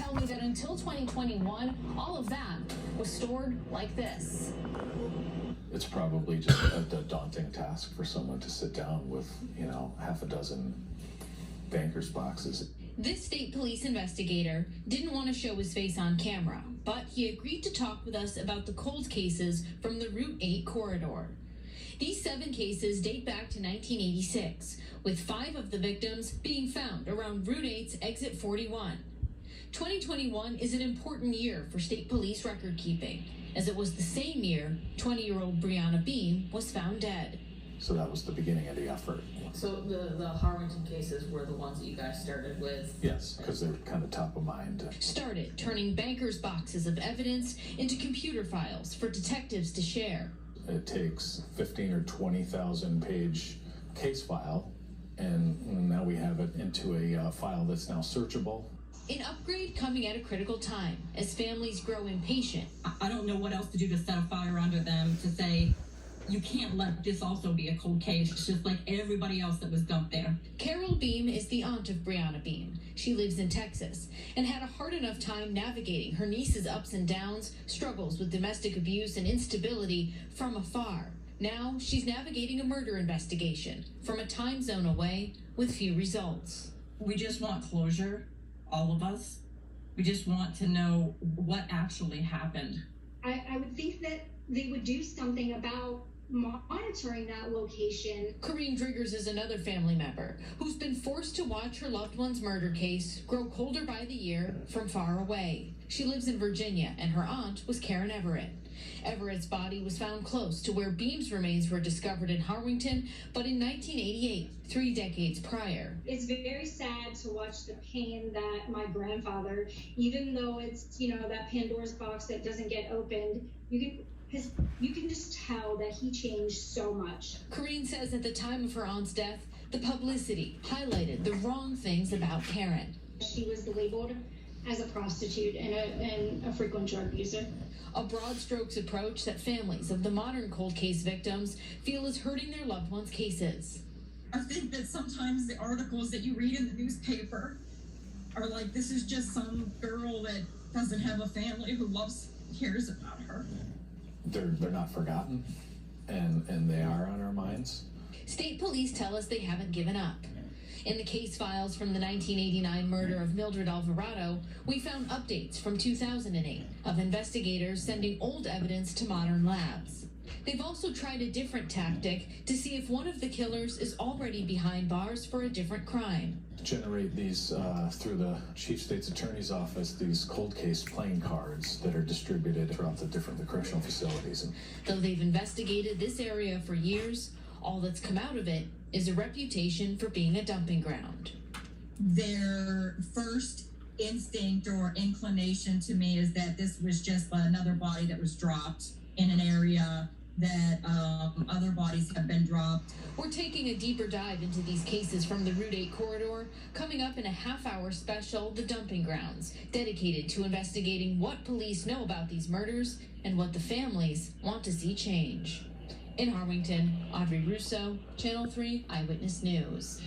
tell me that until 2021, all of that was stored like this. It's probably just a daunting task for someone to sit down with, half a dozen banker's boxes. This state police investigator didn't want to show his face on camera, but he agreed to talk with us about the cold cases from the Route 8 corridor. These 7 cases date back to 1986, with 5 of the victims being found around Route 8's exit 41. 2021 is an important year for state police record keeping, as it was the same year 20-year-old Brianna Beam was found dead. So that was the beginning of the effort. So the Harrington cases were the ones that you guys started with? Yes, because they're kind of top of mind. Started turning bankers' boxes of evidence into computer files for detectives to share. It takes 15 or 20,000 page case file, and now we have it into a file that's now searchable. An upgrade coming at a critical time as families grow impatient. I don't know what else to do to set a fire under them to say, you can't let this also be a cold case, just like everybody else that was dumped there. Carol Beam is the aunt of Brianna Beam. She lives in Texas and had a hard enough time navigating her niece's ups and downs, struggles with domestic abuse and instability from afar. Now she's navigating a murder investigation from a time zone away with few results. We just want closure, all of us. We just want to know what actually happened. I would think that they would do something about monitoring that location. Corrine Driggers is another family member who's been forced to watch her loved one's murder case grow colder by the year from far away. She lives in Virginia, and her aunt was Karen Everett. Everett's body was found close to where Beam's remains were discovered in Harwington, but in 1988, 3 decades prior. It's very sad to watch the pain that my grandfather, even though it's, that Pandora's box that doesn't get opened, you can just tell that he changed so much. Corrine says at the time of her aunt's death, the publicity highlighted the wrong things about Karen. She was labeled as a prostitute and a frequent drug user. A broad strokes approach that families of the modern cold case victims feel is hurting their loved ones' cases. I think that sometimes the articles that you read in the newspaper are like, this is just some girl that doesn't have a family who cares about her. They're not forgotten, and they are on our minds. State police tell us they haven't given up. In the case files from the 1989 murder of Mildred Alvarado, we found updates from 2008 of investigators sending old evidence to modern labs. They've also tried a different tactic to see if one of the killers is already behind bars for a different crime. Generate these through the Chief State's Attorney's Office, these cold case playing cards that are distributed throughout the different correctional facilities. Though they've investigated this area for years, all that's come out of it is a reputation for being a dumping ground. Their first instinct or inclination to me is that this was just another body that was dropped in an area that other bodies have been dropped. We're taking a deeper dive into these cases from the Route 8 corridor, coming up in a half-hour special, The Dumping Grounds, dedicated to investigating what police know about these murders and what the families want to see change. In Harwington, Audrey Russo, Channel 3 Eyewitness News.